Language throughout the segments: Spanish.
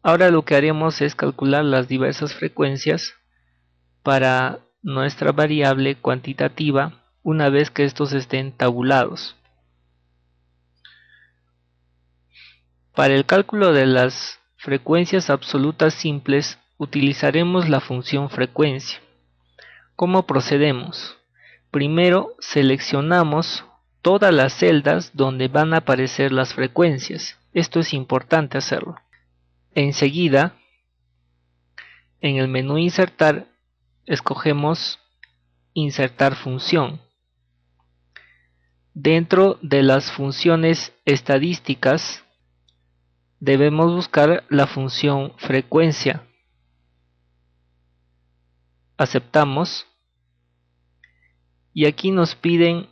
Ahora lo que haremos es calcular las diversas frecuencias para nuestra variable cuantitativa una vez que estos estén tabulados. Para el cálculo de las frecuencias absolutas simples utilizaremos la función frecuencia. ¿Cómo procedemos? Primero seleccionamos todas las celdas donde van a aparecer las frecuencias. Esto es importante hacerlo. Enseguida, en el menú insertar, escogemos insertar función. Dentro de las funciones estadísticas debemos buscar la función frecuencia. Aceptamos y aquí nos piden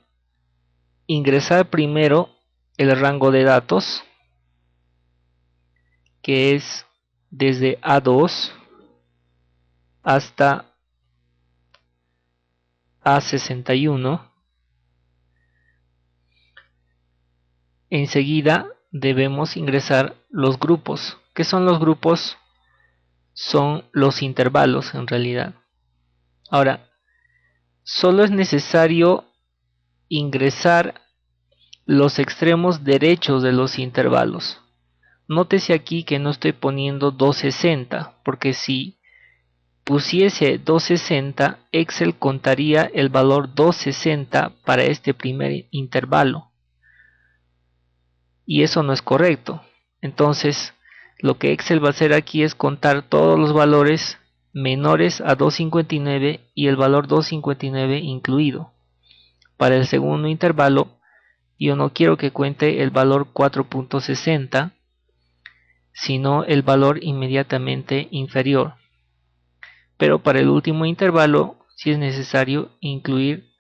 ingresar primero el rango de datos, que es desde A2 hasta A61. Enseguida debemos ingresar los grupos. ¿Qué son los grupos? Son los intervalos en realidad. Ahora, solo es necesario ingresar los extremos derechos de los intervalos. Nótese aquí que no estoy poniendo 260, porque si pusiese 260, Excel contaría el valor 260 para este primer intervalo. Y eso no es correcto. Entonces, lo que Excel va a hacer aquí es contar todos los valores menores a 259 y el valor 259 incluido. Para el segundo intervalo, yo no quiero que cuente el valor 4.60, sino el valor inmediatamente inferior. Pero para el último intervalo, sí es necesario incluir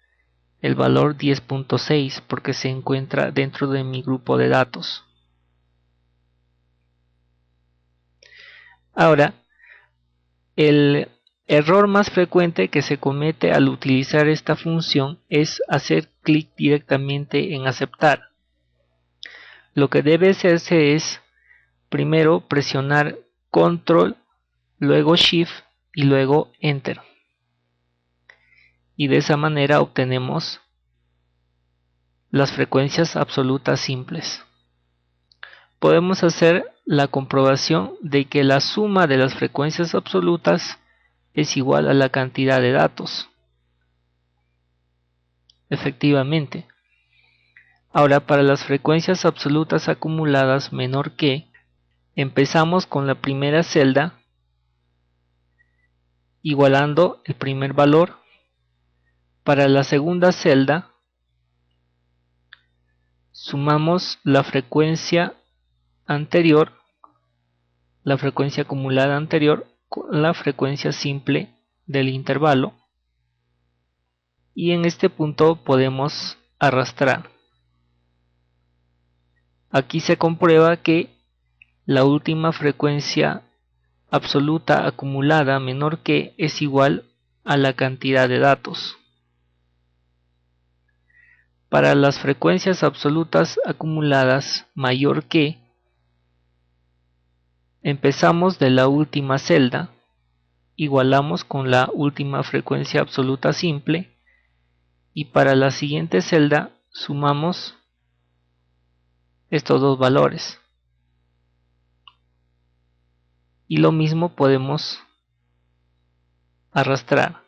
el valor 10.6 porque se encuentra dentro de mi grupo de datos. Ahora, el error más frecuente que se comete al utilizar esta función es hacer clic directamente en aceptar. Lo que debe hacerse es primero presionar control, luego shift y luego enter. Y de esa manera obtenemos las frecuencias absolutas simples. Podemos hacer la comprobación de que la suma de las frecuencias absolutas es igual a la cantidad de datos. Efectivamente. Ahora, para las frecuencias absolutas acumuladas menor que, empezamos con la primera celda igualando el primer valor. Para la segunda celda sumamos la frecuencia anterior, la frecuencia acumulada anterior con la frecuencia simple del intervalo, y en este punto podemos arrastrar. Aquí se comprueba que la última frecuencia absoluta acumulada menor que es igual a la cantidad de datos. Para las frecuencias absolutas acumuladas mayor que, empezamos de la última celda, igualamos con la última frecuencia absoluta simple y para la siguiente celda sumamos estos dos valores. Y lo mismo podemos arrastrar,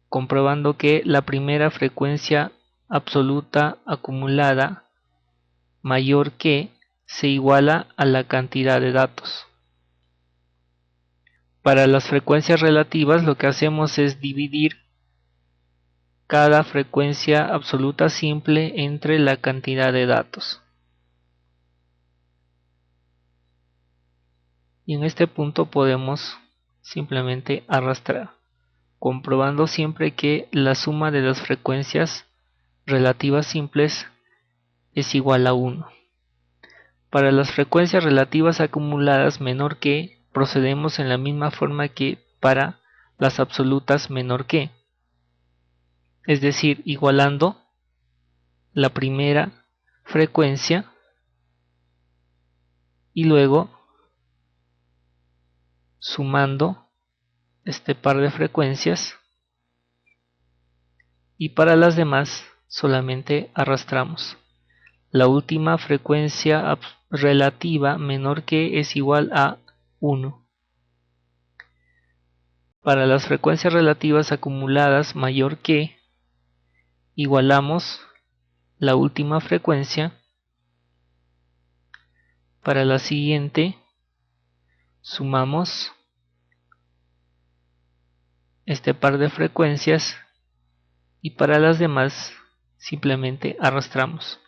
comprobando que la primera frecuencia absoluta acumulada mayor que se iguala a la cantidad de datos. Para las frecuencias relativas lo que hacemos es dividir cada frecuencia absoluta simple entre la cantidad de datos. Y en este punto podemos simplemente arrastrar, comprobando siempre que la suma de las frecuencias relativas simples es igual a 1. Para las frecuencias relativas acumuladas menor que, procedemos en la misma forma que para las absolutas menor que, es decir, igualando la primera frecuencia y luego sumando este par de frecuencias, y para las demás solamente arrastramos. La última frecuencia relativa menor que es igual a 1. Para las frecuencias relativas acumuladas mayor que, igualamos la última frecuencia. Para la siguiente sumamos este par de frecuencias, y para las demás simplemente arrastramos.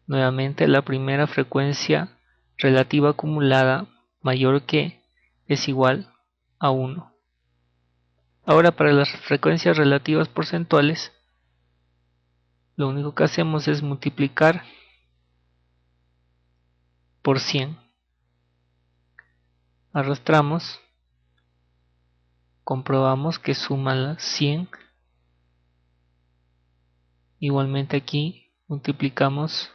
Nuevamente la primera frecuencia relativa acumulada mayor que es igual a 1. Ahora para las frecuencias relativas porcentuales, lo único que hacemos es multiplicar por 100. Arrastramos, comprobamos que suma las 100. Igualmente aquí multiplicamos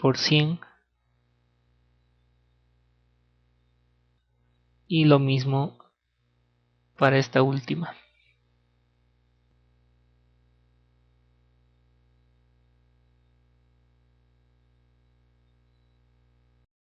por 100 y lo mismo para esta última.